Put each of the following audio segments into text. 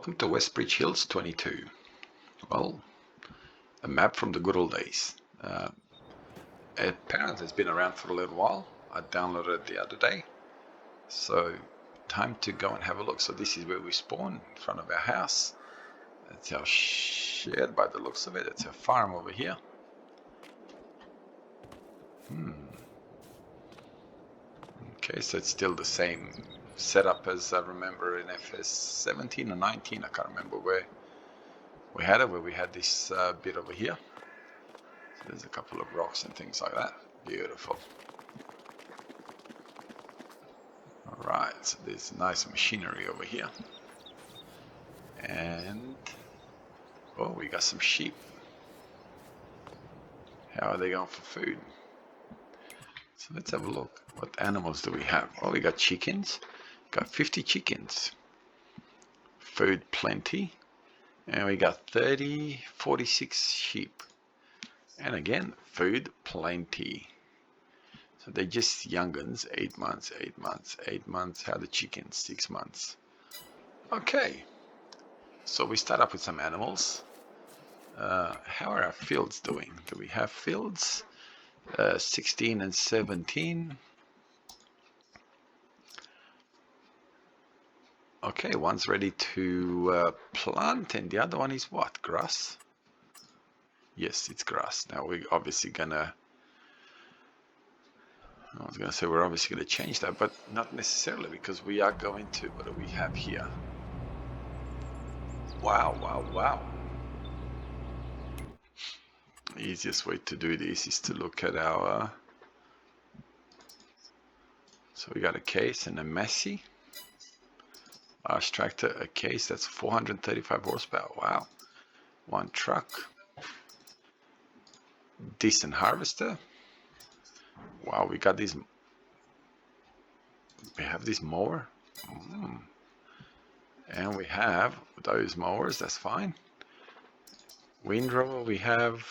Welcome to WestBridge Hills 22. Well, a map from the good old days. Apparently it's been around for a little while. I downloaded it the other day. So time to go and have a look. So this is where we spawn, in front of our house. That's our shed by the looks of it. It's our farm over here. Okay, so it's still the same setup as I remember in FS 17 or 19. I can't remember where we had it, where we had this bit over here. So there's a couple of rocks and things like that. Beautiful. Alright, so there's nice machinery over here. And oh, we got some sheep. How are they going for food? So let's have a look. What animals do we have? Well, we got chickens. Got 50 chickens. Food plenty. And we got 46 sheep. And again, food plenty. So they're just young'uns. 8 months, 8 months, 8 months. How are the chickens? 6 months. Okay. So we start up with some animals. How are our fields doing? Do we have fields? 16 and 17. Okay, one's ready to plant, and the other one is what? Grass? Yes, it's grass. Now we're obviously gonna, I was gonna say we're obviously gonna change that, but not necessarily, because we are going to, what do we have here? Wow, wow, wow. The easiest way to do this is to look at our, so we got a case and a Massey. Large tractor, a case, that's 435 horsepower. Wow. One truck. Decent harvester. Wow, we got this. We have this mower. And we have those mowers, that's fine. Windrower we have.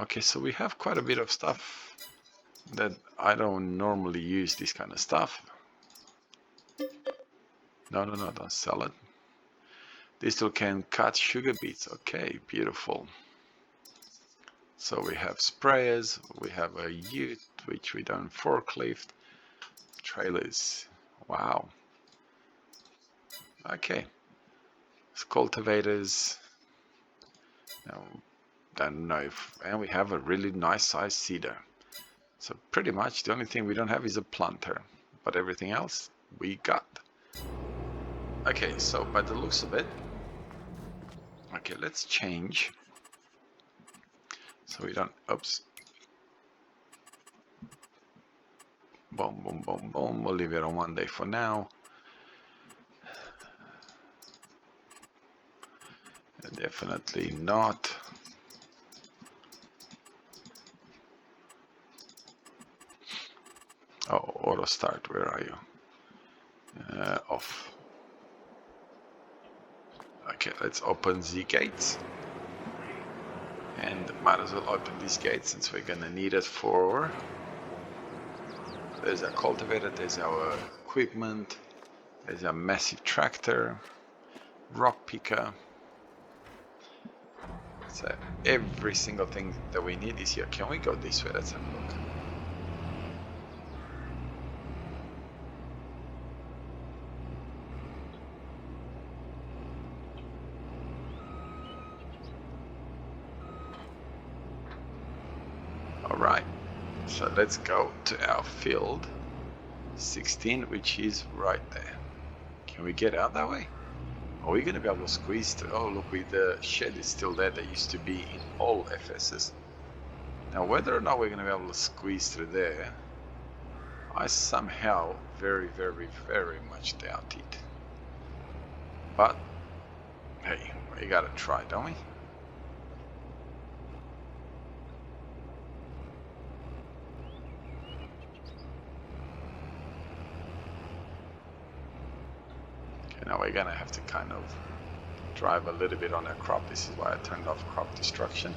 Okay, so we have quite a bit of stuff that I don't normally use, this kind of stuff. No, don't sell it. This still can cut sugar beets. Okay, beautiful. So we have sprayers, we have a ute, which we don't forklift, trailers. Wow. Okay. It's cultivators. Now, don't know if, and we have a really nice size seeder. So pretty much the only thing we don't have is a planter, but everything else we got. Okay, so by the looks of it, okay, let's change. So we don't, oops. Boom, boom, boom, boom. We'll leave it on 1 day for now. Definitely not. Oh, auto start, where are you? Off. Okay, let's open the gates. And might as well open these gates since we're gonna need it for... There's our cultivator, there's our equipment, there's a massive tractor, rock picker. So every single thing that we need is here. Can we go this way? Let's have a look. Alright, so let's go to our field 16, which is right there. Can we get out that way? Are we going to be able to squeeze through? Oh, look, the shed is still there. That used to be in all FSs. Now, whether or not we're going to be able to squeeze through there, I somehow very, very, very much doubt it. But, hey, we got to try, don't we? Now we're gonna have to kind of drive a little bit on our crop. This is why I turned off crop destruction.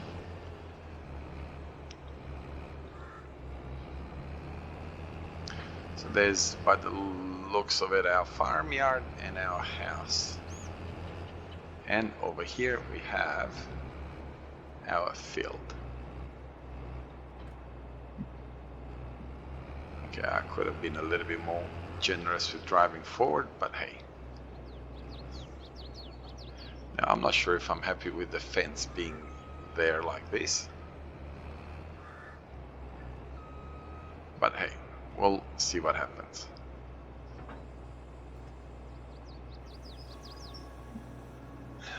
So there's, by the looks of it, our farmyard and our house. And over here we have our field. Okay, I could have been a little bit more generous with driving forward, but hey. Now I'm not sure if I'm happy with the fence being there like this. But hey, we'll see what happens.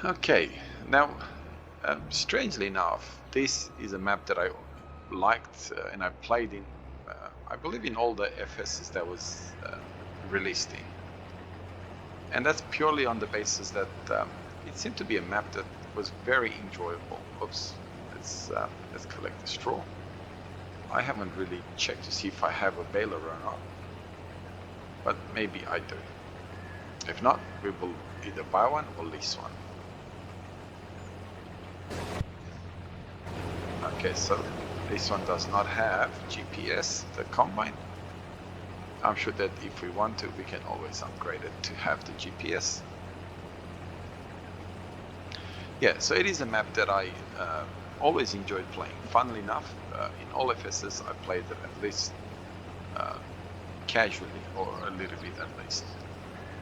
Okay, now strangely enough, this is a map that I liked and I played in, I believe in all the FSs that was released in. And that's purely on the basis that it seemed to be a map that was very enjoyable. Oops, let's collect the straw. I haven't really checked to see if I have a baler or not, but maybe I do. If not, we will either buy one or lease one. Okay, so this one does not have GPS, the combine. I'm sure that if we want to, we can always upgrade it to have the GPS. Yeah, so it is a map that I always enjoyed playing. Funnily enough, in all FSs I played it at least casually, or a little bit at least.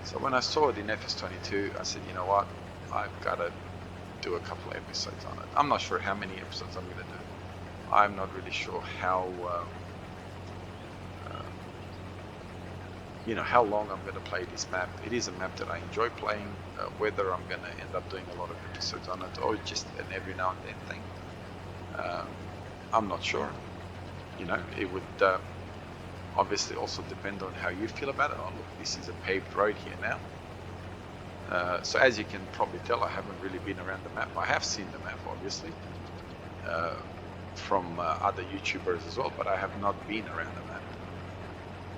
So when I saw it in FS22, I said, you know what, I've got to do a couple of episodes on it. I'm not sure how many episodes I'm going to do. I'm not really sure how how long I'm going to play this map. It is a map that I enjoy playing. Whether I'm going to end up doing a lot of episodes on it or just an every now and then thing, I'm not sure. It would obviously also depend on how you feel about it. Oh look, this is a paved road here now. So as you can probably tell, I haven't really been around the map. I have seen the map obviously from other YouTubers as well, but I have not been around the map.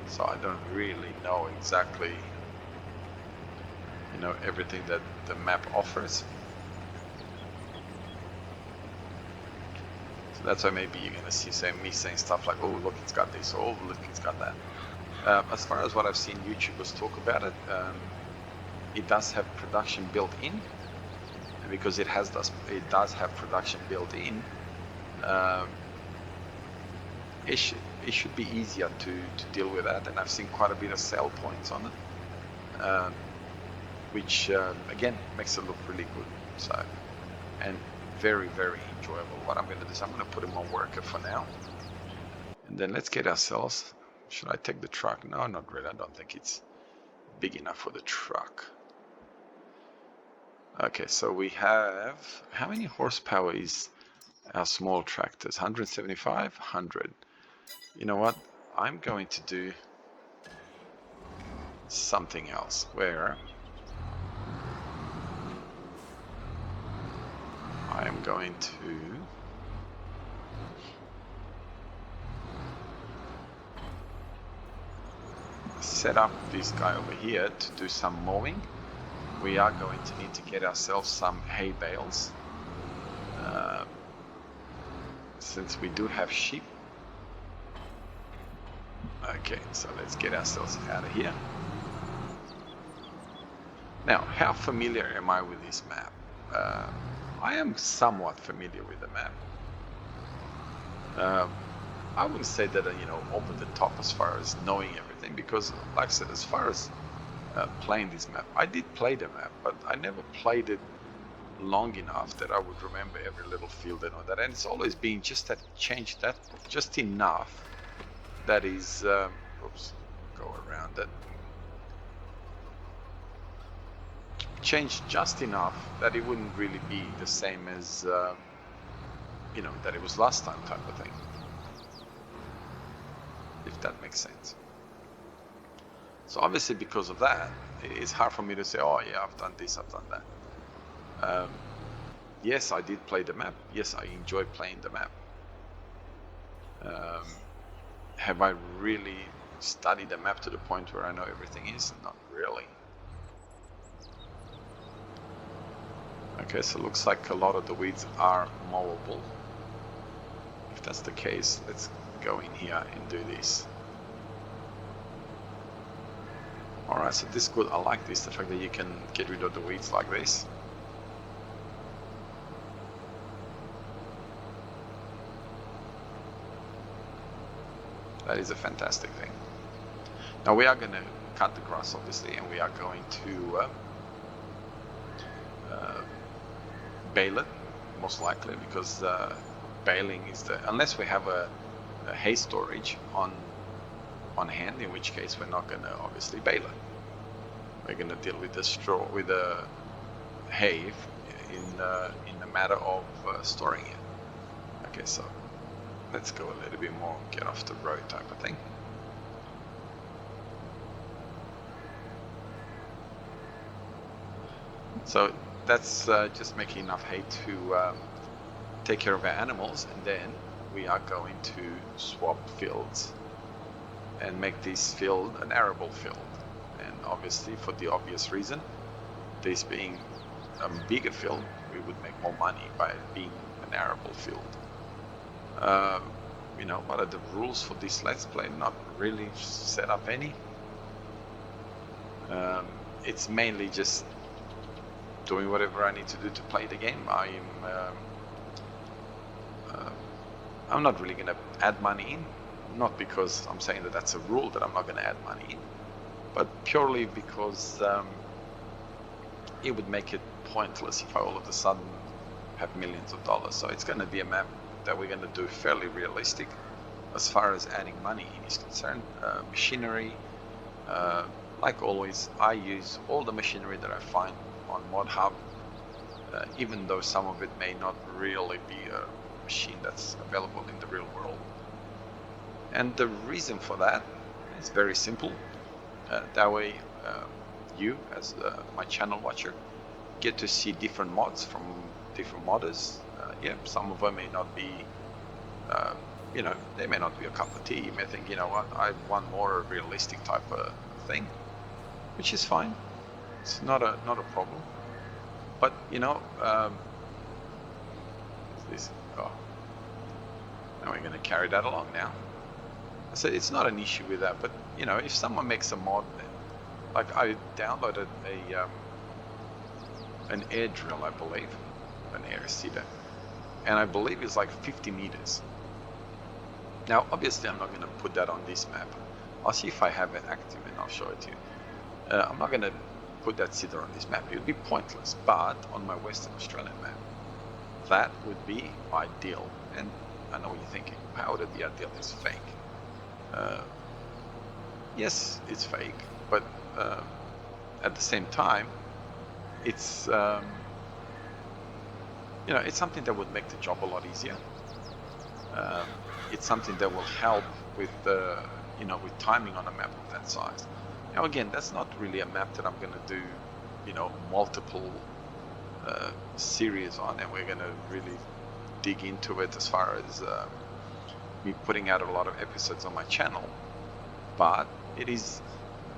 So I don't really know exactly, everything that the map offers. So that's why maybe you're going to see me saying stuff like, oh, look, it's got this, oh, look, it's got that. As far as what I've seen YouTubers talk about it, it does have production built in. And because it does have production built in, it should be easier to deal with that, and I've seen quite a bit of sale points on it, which again makes it look really good. So, and very, very enjoyable. What I'm going to do is I'm going to put him on worker for now, and then let's get ourselves. Should I take the truck? No, not really. I don't think it's big enough for the truck. Okay, so we have, how many horsepower is our small tractors? 175, 100. You know what? I'm going to do something else where I am going to set up this guy over here to do some mowing. We are going to need to get ourselves some hay bales since we do have sheep. Okay, so let's get ourselves out of here. Now, how familiar am I with this map? I am somewhat familiar with the map. I wouldn't say that, over the top as far as knowing everything, because like I said, as far as playing this map, I did play the map, but I never played it long enough that I would remember every little field and all that. And it's always been just that change, that just enough that is, oops, go around that. Changed just enough that it wouldn't really be the same as, that it was last time type of thing. If that makes sense. So obviously because of that, it's hard for me to say, oh yeah, I've done this, I've done that. Yes, I did play the map. Yes, I enjoy playing the map. Have I really studied the map to the point where I know everything is? Not really. Okay, so it looks like a lot of the weeds are mowable. If that's the case, let's go in here and do this. Alright, so this is good. I like this, the fact that you can get rid of the weeds like this. That is a fantastic thing. Now we are going to cut the grass, obviously, and we are going to bale it, most likely, because baling is unless we have a hay storage on hand, in which case we're not going to obviously bale it. We're going to deal with the straw, with the hay, in the matter of storing it. Okay, so let's go a little bit more get off the road type of thing. So that's just making enough hay to take care of our animals, and then we are going to swap fields and make this field an arable field. And obviously, for the obvious reason, this being a bigger field, we would make more money by it being an arable field. You know, what are the rules for this Let's Play? Not really set up any. It's mainly just doing whatever I need to do to play the game. I'm not really going to add money in, not because I'm saying that that's a rule that I'm not going to add money in, but purely because it would make it pointless if I all of a sudden have millions of dollars. So it's going to be a map that we're going to do fairly realistic as far as adding money in is concerned. Machinery, like always, I use all the machinery that I find on ModHub, even though some of it may not really be a machine that's available in the real world. And the reason for that is very simple. That way you, as my channel watcher, get to see different mods from different modders. Yeah, some of them may not be, you know, they may not be a cup of tea. You may think, you know what, I want more realistic type of thing, which is fine. It's not a problem. But you know, this. Oh, now we're going to carry that along now. So it's not an issue with that. But you know, if someone makes a mod, like I downloaded an air drill, I believe, an air seeder, and I believe it's like 50 meters. Now, obviously, I'm not going to put that on this map. I'll see if I have it active and I'll show it to you. I'm not going to put that seeder on this map. It would be pointless. But on my Western Australian map, that would be ideal. And I know what you're thinking. How would it be ideal? It's fake. Yes, it's fake. But at the same time, it's you know, it's something that would make the job a lot easier. It's something that will help with you know, with timing on a map of that size. Now again, that's not really a map that I'm going to do, you know, multiple series on, and we're going to really dig into it as far as me putting out a lot of episodes on my channel. But it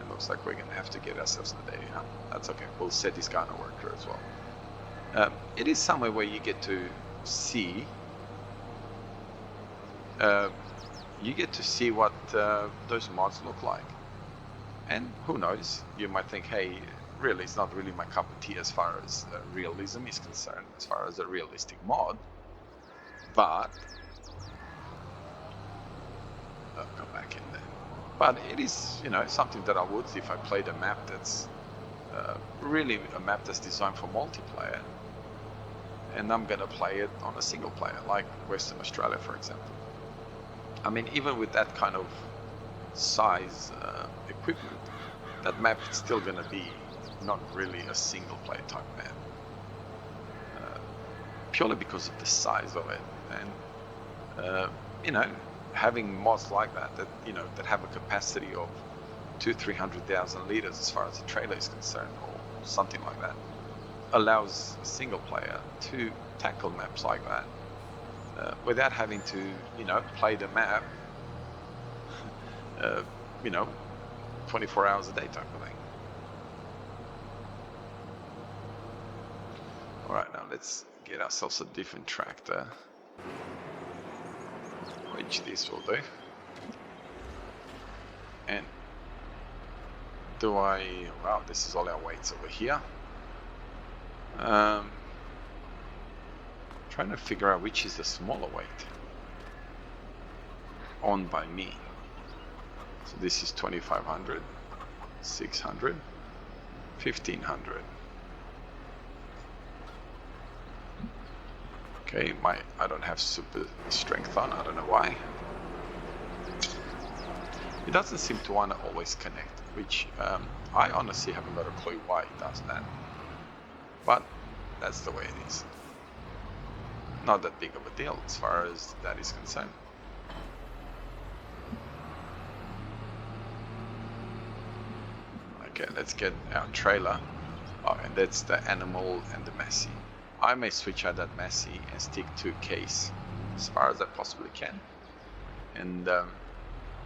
looks like we're going to have to get ourselves in the day. Huh? That's okay. We'll set this guy on a worker as well. It is somewhere where you get to see what those mods look like. And who knows, you might think, hey, really, it's not really my cup of tea as far as realism is concerned, as far as a realistic mod. But I'll come back in there. But it is, you know, something that I would, if I played a map that's really a map that's designed for multiplayer, and I'm going to play it on a single player, like Western Australia, for example. I mean, even with that kind of size equipment, that map is still going to be not really a single player type map, purely because of the size of it. And you know, having mods like that you know, that have a capacity of 200,000-300,000 liters as far as the trailer is concerned, or something like that, allows a single player to tackle maps like that without having to, you know, play the map you know, 24 hours a day type of thing. Alright, now let's get ourselves a different tractor, which this will do. And wow, this is all our weights over here. Trying to figure out which is the smaller weight owned by me. So this is 2500, 600, 1500. Okay, I don't have super strength on, I don't know why. It doesn't seem to want to always connect, which I honestly haven't got a clue why it does that. But that's the way it is. Not that big of a deal as far as that is concerned. Okay, let's get our trailer. Oh, and that's the animal and the messy. I may switch out that messy and stick to case as far as I possibly can, and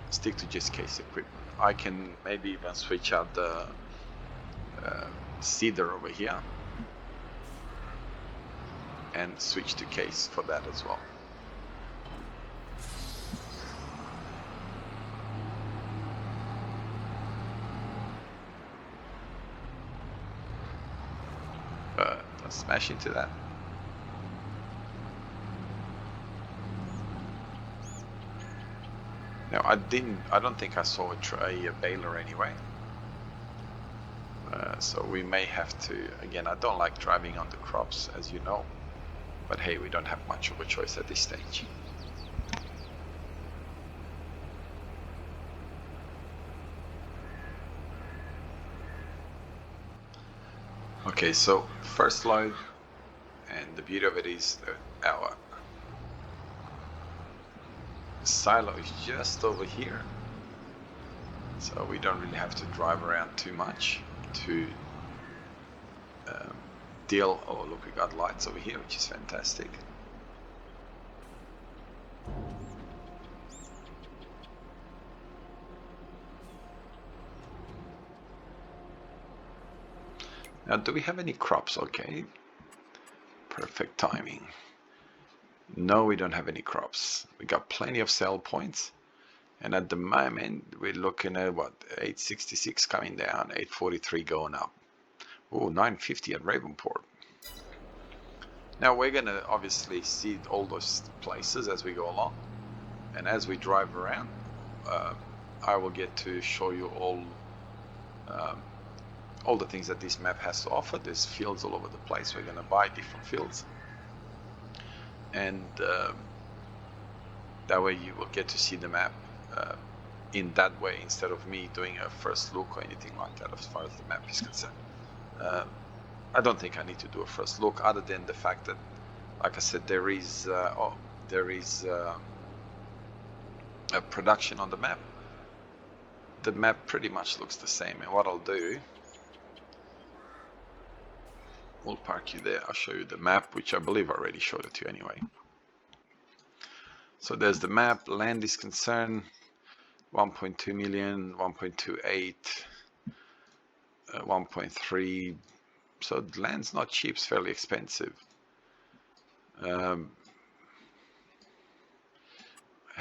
stick to just case equipment. I can maybe even switch out the cedar over here and switch to case for that as well. Let's smash into that. Now I don't think I saw a baler anyway. So we may have to, again, I don't like driving on the crops, as you know, but hey, we don't have much of a choice at this stage. Okay, so first load, and the beauty of it is that our silo is just over here, so we don't really have to drive around too much to deal. Oh look, we got lights over here, which is fantastic. Now, do we have any crops? Okay, perfect timing. No, we don't have any crops. We got plenty of sell points, and at the moment we're looking at what, 866 coming down, 843 going up. Oh, 950 at Ravenport. Now we're gonna obviously see all those places as we go along, and as we drive around, I will get to show you all the things that this map has to offer. There's fields all over the place. We're gonna buy different fields, and that way you will get to see the map in that way, instead of me doing a first look or anything like that as far as the map is concerned. I don't think I need to do a first look, other than the fact that, like I said, there is a production on the map. The map pretty much looks the same, and what I'll do, we'll park you there. I'll show you the map, which I believe I already showed it to you anyway. So there's the map. Land is concerned, 1.2 million, 1.28, 1.3. So land's not cheap, it's fairly expensive. How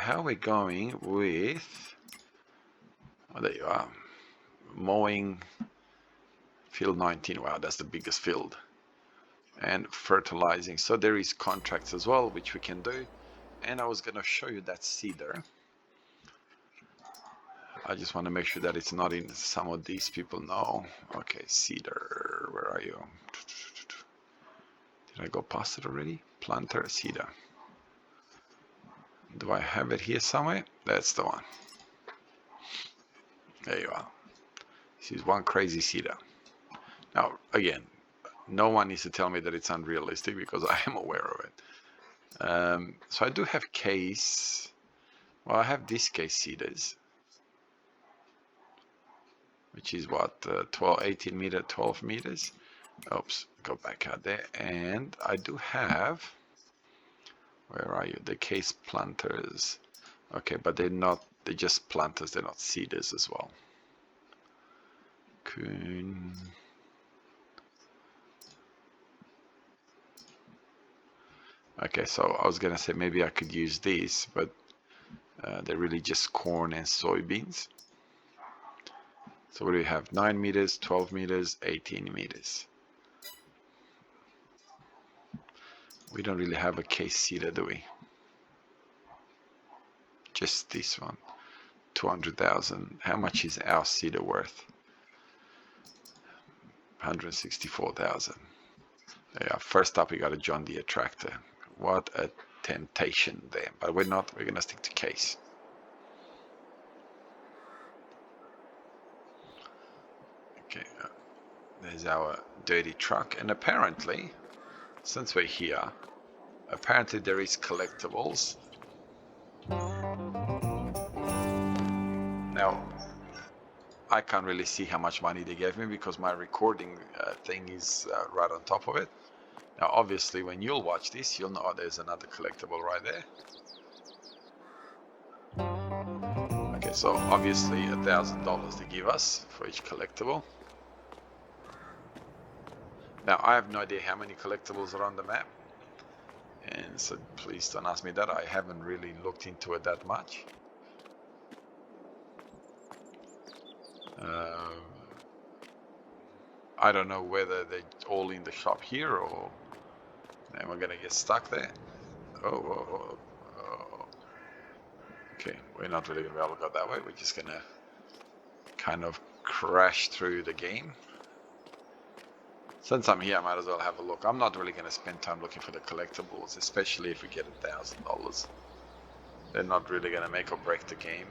are we going with, oh, there you are, mowing, field 19, wow, that's the biggest field, and fertilizing. So there is contracts as well, which we can do, and I was going to show you that cedar. I just want to make sure that it's not in some of these people know. Okay, cedar, where are you? Did I go past it already? Planter, cedar. Do I have it here somewhere? That's the one. There you are. This is one crazy cedar. Now, again, no one needs to tell me that it's unrealistic, because I am aware of it. So I do have case. Well, I have this case cedars, which is what, 18 meter, 12 meters. Oops, go back out there. And I do have, where are you? The case planters. Okay, but they're just planters, they're not cedars as well. Coon. Okay, so I was gonna say maybe I could use these, but they're really just corn and soybeans. So what do we have? 9 meters, 12 meters, 18 meters. We don't really have a case cedar, do we? Just this one. 200,000. How much is our cedar worth? 164,000. Yeah, first up we got a John Deere tractor. What a temptation there, but we're not. We're gonna stick to case. Okay, there's our dirty truck, and apparently, since we're here, apparently there is collectibles. Now, I can't really see how much money they gave me because my recording thing is right on top of it. Now, obviously, when you'll watch this, you'll know there's another collectible right there. Okay, so obviously $1,000 they give us for each collectible. Now, I have no idea how many collectibles are on the map, and so please don't ask me that. I haven't really looked into it that much. I don't know whether they're all in the shop here or then we're gonna get stuck there. Oh. Okay, we're not really gonna be able to go that way. We're just gonna kind of crash through the game. Since I'm here, I might as well have a look. I'm not really gonna spend time looking for the collectibles, especially if we get $1,000. They're not really gonna make or break the game.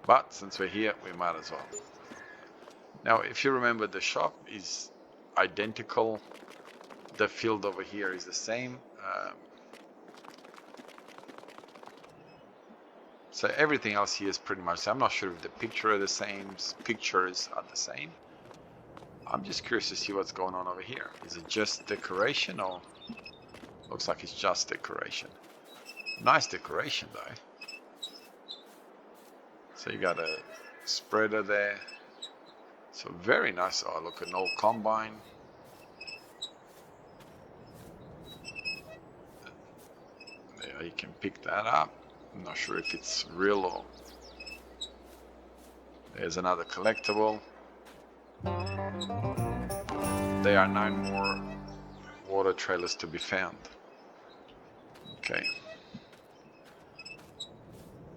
But since we're here, we might as well. Now, if you remember, the shop is identical. The field over here is the same. So everything else here is pretty much. I'm not sure if the pictures are the same. I'm just curious to see what's going on over here. Is it just decoration, or looks like it's just decoration? Nice decoration though. So you got a spreader there. So very nice. Oh, look, an old combine. There, you can pick that up. I'm not sure if it's real or... There's another collectible. There are 9 more water trailers to be found. Okay.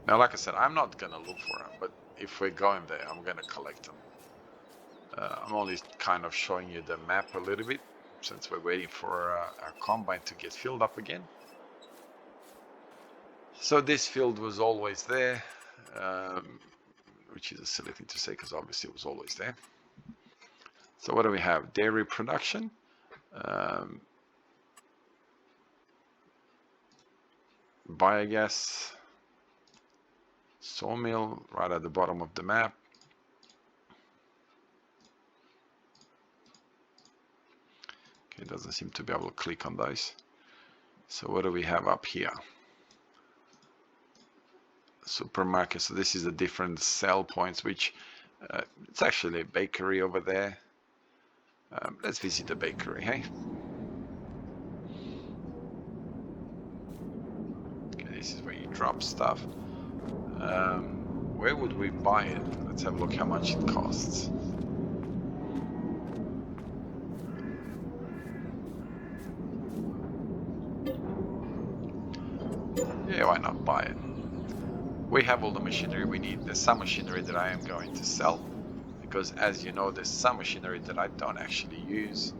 Now, like I said, I'm not gonna look for them, but if we're going there, I'm gonna collect them. I'm only kind of showing you the map a little bit, since we're waiting for our combine to get filled up again. So this field was always there, which is a silly thing to say because obviously it was always there. So what do we have? Dairy production. Biogas. Sawmill right at the bottom of the map. Okay, it doesn't seem to be able to click on those. So what do we have up here? Supermarket. So this is the different sell points, which it's actually a bakery over there. Let's visit the bakery, hey? Okay, this is where you drop stuff. Where would we buy it? Let's have a look how much it costs. Yeah, why not buy it? We have all the machinery we need. There's some machinery that I am going to sell, because as you know, there's some machinery that I don't actually use.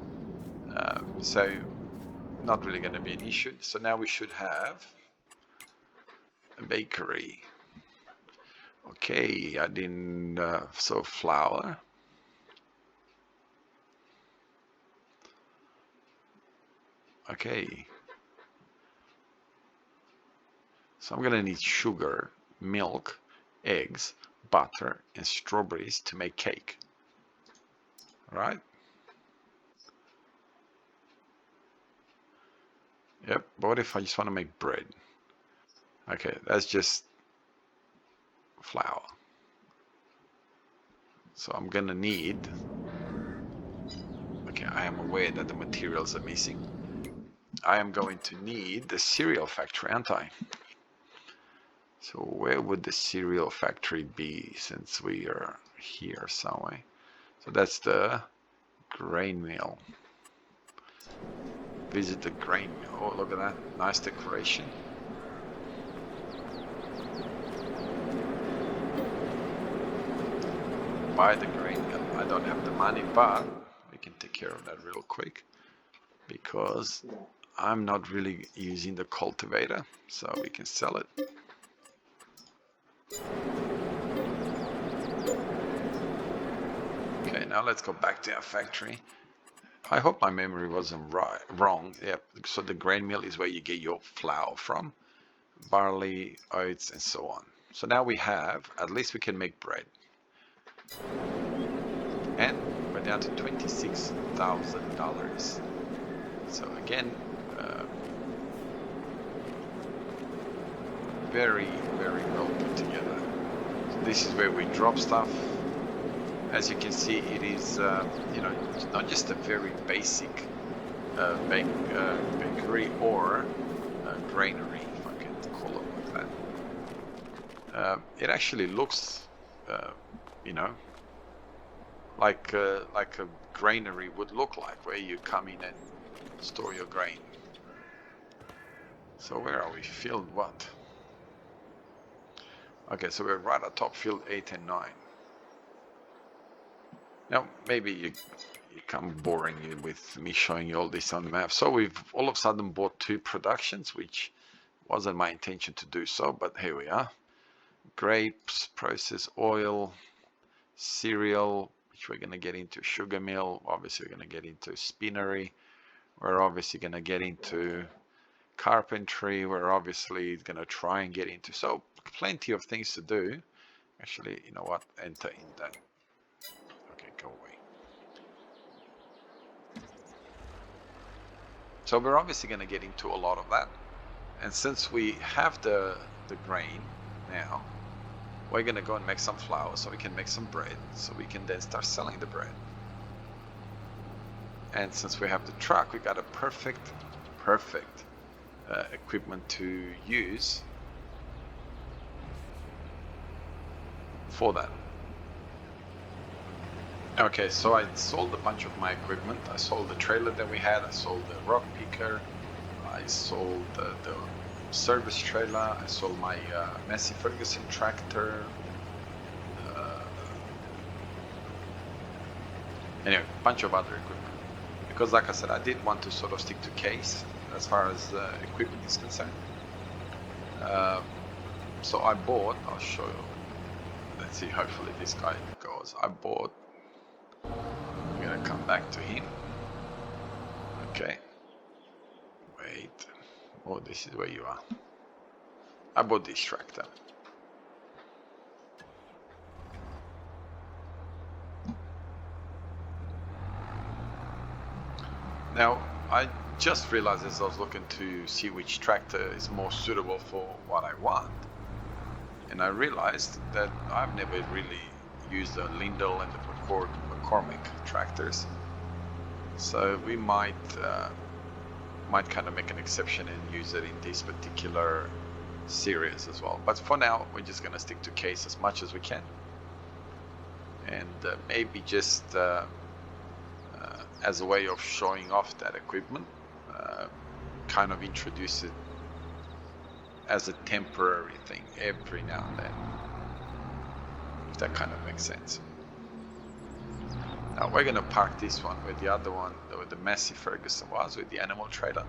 So not really going to be an issue. So now we should have a bakery. Okay, I didn't, so flour. Okay. So I'm gonna need sugar, milk, eggs, butter, and strawberries to make cake. All right? Yep, but what if I just want to make bread? Okay, that's just flour. So I'm gonna need, okay, I am aware that the materials are missing. I am going to need the cereal factory, aren't I? So where would the cereal factory be, since we are here somewhere? So that's the grain mill. Visit the grain mill. Oh, look at that. Nice decoration. buy the grain mill. I don't have the money, but we can take care of that real quick because I'm not really using the cultivator, so we can sell it. Okay, now let's go back to our factory. I hope my memory wasn't wrong. Yeah, so the grain mill is where you get your flour from, barley, oats, and so on. So now we have, at least we can make bread. And we're down to $26,000. So again, very, very well put together. So this is where we drop stuff. As you can see, it is, you know, it's not just a very basic bakery or granary, if I can call it like that. It actually looks, you know, like a granary would look like, where you come in and store your grain. So where are we? Field what? Okay, so we're right at top, field 8 and 9. Now, maybe you come boring you with me showing you all this on the map. So we've all of a sudden bought 2 productions, which wasn't my intention to do so, but here we are. Grapes, processed oil, cereal, which we're going to get into, sugar mill, obviously we're going to get into spinnery, we're obviously going to get into carpentry, we're obviously going to try and get into, so plenty of things to do. Actually, you know what, enter in that. Okay, go away. So we're obviously going to get into a lot of that, and since we have the grain now, we're going to go and make some flour so we can make some bread, so we can then start selling the bread. And since we have the truck, we got a perfect equipment to use for that. Okay, so I sold a bunch of my equipment. I sold the trailer that we had, I sold the rock picker, I sold the service trailer, I sold my Massey Ferguson tractor. Anyway, a bunch of other equipment. Because like I said, I did want to sort of stick to case as far as equipment is concerned. So I bought, I'll show you, let's see, hopefully this guy goes. I bought, I'm gonna come back to him. Okay, wait, oh, this is where you are. I bought this tractor. Now, I just realized as I was looking to see which tractor is more suitable for what I want, and I realized that I've never really used the Lindell and the McCormick tractors, so we might kind of make an exception and use it in this particular series as well. But for now, we're just going to stick to case as much as we can, and maybe just as a way of showing off that equipment, kind of introduce it as a temporary thing every now and then, if that kind of makes sense. Now we're going to park this one where the other one, where the Massey Ferguson was, with the animal trailer.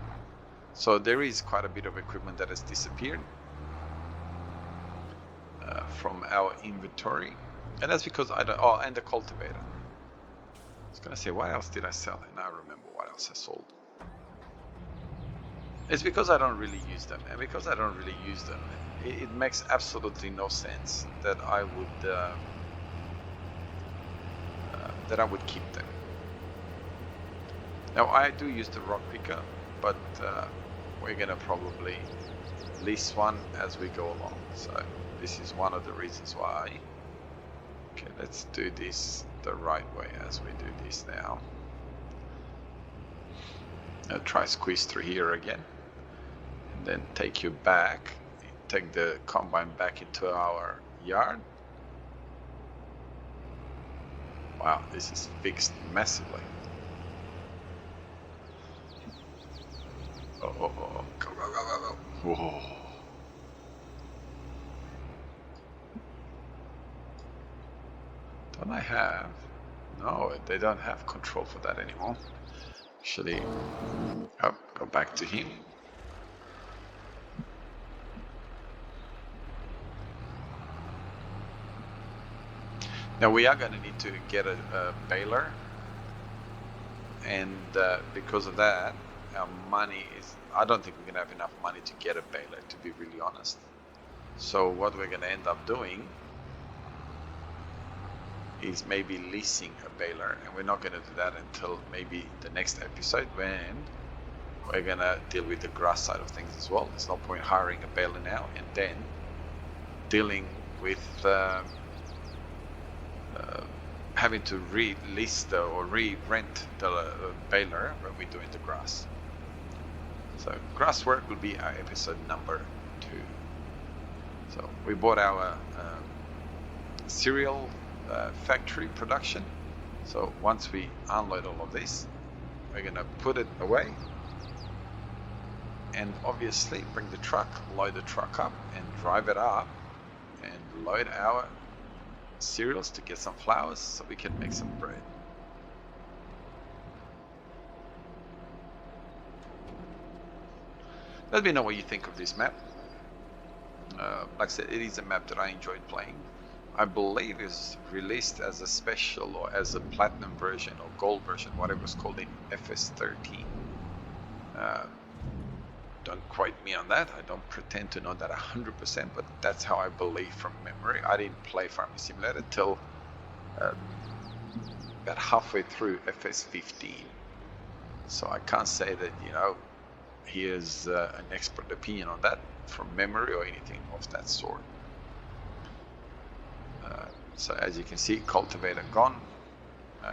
So there is quite a bit of equipment that has disappeared from our inventory, and that's because I don't, oh, and the cultivator. I was going to say, what else did I sell? And I remember what else I sold. It's because I don't really use them, and because I don't really use them, it makes absolutely no sense that I would keep them. Now I do use the rock picker, but we're gonna probably lease one as we go along. So this is one of the reasons why. Okay, let's do this the right way as we do this now. I'll try squeeze through here again, and then take you back, take the combine back into our yard. Wow, this is fixed massively. Oh, oh, oh, go, go, go, go, go. Whoa. Don't Don't I have? No, they don't have control for that anymore. Actually, oh, go back to him. Now we are going to need to get a baler, and because of that, our money is, I don't think we're going to have enough money to get a baler, to be really honest. So what we're going to end up doing is maybe leasing a baler, and we're not going to do that until maybe the next episode, when we're going to deal with the grass side of things as well. There's no point hiring a baler now and then dealing with having to re-lease or re-rent the baler when we're doing the grass. So grass work will be our episode number 2. So we bought our cereal factory production. So once we unload all of this, we're going to put it away and obviously bring the truck, load the truck up and drive it up and load our cereals to get some flours so we can make some bread. Let me know what you think of this map. Like I said, it is a map that I enjoyed playing. I believe it's released as a special or as a platinum version or gold version, whatever it's called, in FS13. Don't quote me on that. I don't pretend to know that 100%, but that's how I believe from memory. I didn't play Farming Simulator till about halfway through FS15. So I can't say that, here's an expert opinion on that from memory or anything of that sort. So as you can see, cultivator gone,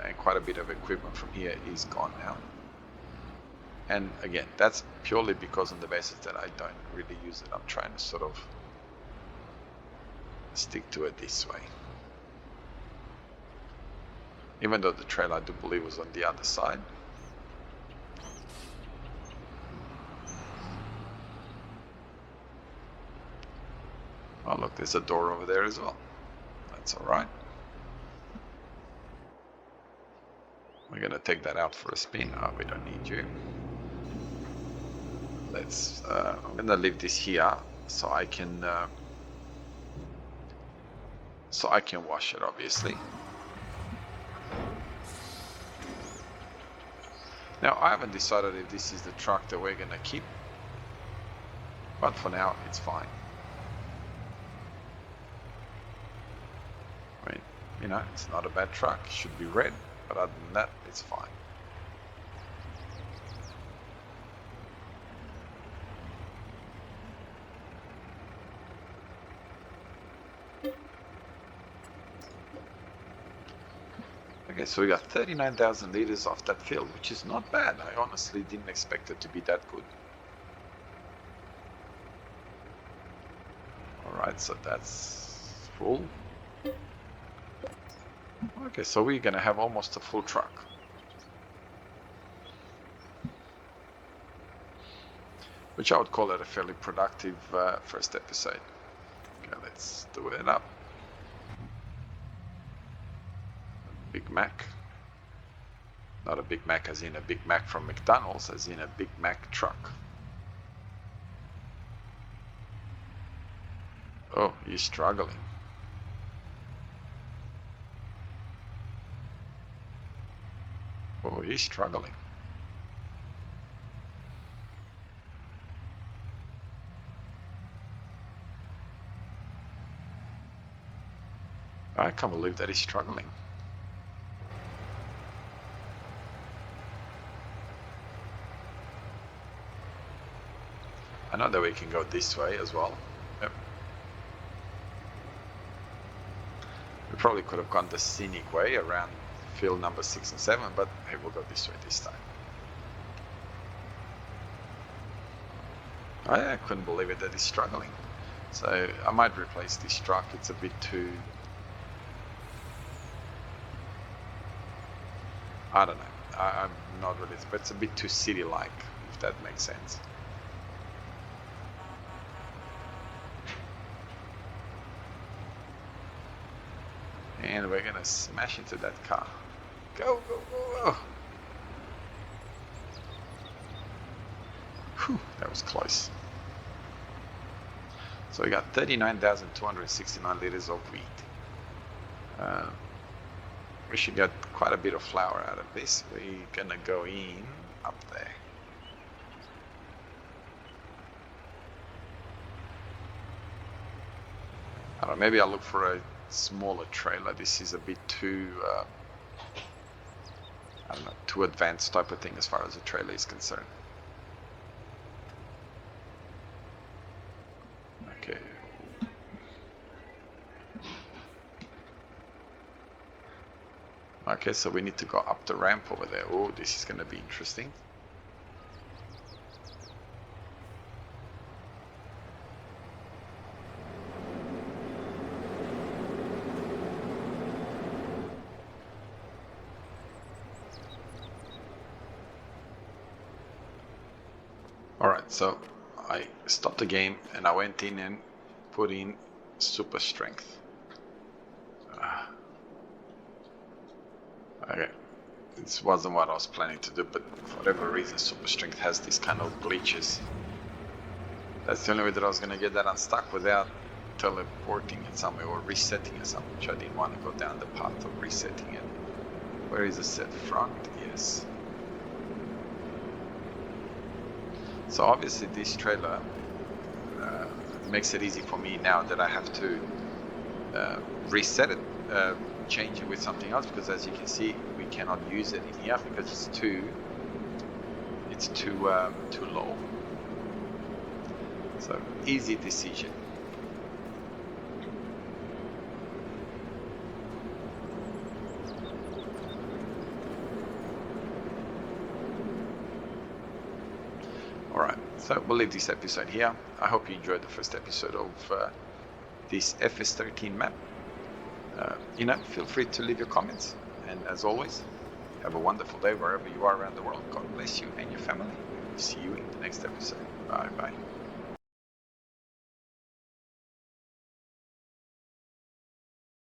and quite a bit of equipment from here is gone now. And again, that's purely because on the basis that I don't really use it. I'm trying to sort of stick to it this way. Even though the trail, I do believe, was on the other side. Oh look, there's a door over there as well. That's alright. We're going to take that out for a spin. Oh, we don't need you. Let's, I'm going to leave this here so I can wash it, obviously. Now I haven't decided if this is the truck that we're going to keep, but for now it's fine. I mean, it's not a bad truck. It should be red, but other than that, it's fine. Okay, so we got 39,000 liters off that field, which is not bad. I honestly didn't expect it to be that good. Alright, so that's full. Okay, so we're gonna have almost a full truck. Which I would call it a fairly productive first episode. Okay, let's do it up. Big Mac. Not a Big Mac as in a Big Mac from McDonald's, as in a Big Mac truck. Oh, he's struggling. Oh, he's struggling. I can't believe that he's struggling. I know that we can go this way as well. Yep. We probably could have gone the scenic way around field number 6 and 7, but hey, we'll go this way this time. I couldn't believe it that he's struggling. So I might replace this truck. It's a bit too... I don't know. I'm not really... But it's a bit too city-like, if that makes sense. And we're gonna smash into that car. Go, go, go, go. Whew, that was close. So we got 39,269 liters of wheat. We should get quite a bit of flour out of this. We're gonna go in up there. I don't know, maybe I'll look for a smaller trailer. This is a bit too, I don't know, too advanced type of thing as far as the trailer is concerned. Okay. Okay, so we need to go up the ramp over there. Oh, this is going to be interesting. Alright, so I stopped the game and I went in and put in super strength. Okay, this wasn't what I was planning to do, but for whatever reason super strength has these kind of glitches. That's the only way that I was going to get that unstuck without teleporting it somewhere or resetting it somewhere, which I didn't want to go down the path of resetting it. Where is the set front? Yes. So obviously this trailer makes it easy for me now that I have to reset it, change it with something else, because as you can see we cannot use it in here because it's too low. So easy decision. Alright, so we'll leave this episode here. I hope you enjoyed the first episode of this FS13 map. Feel free to leave your comments, and as always, have a wonderful day wherever you are around the world. God bless you and your family. See you in the next episode. Bye bye.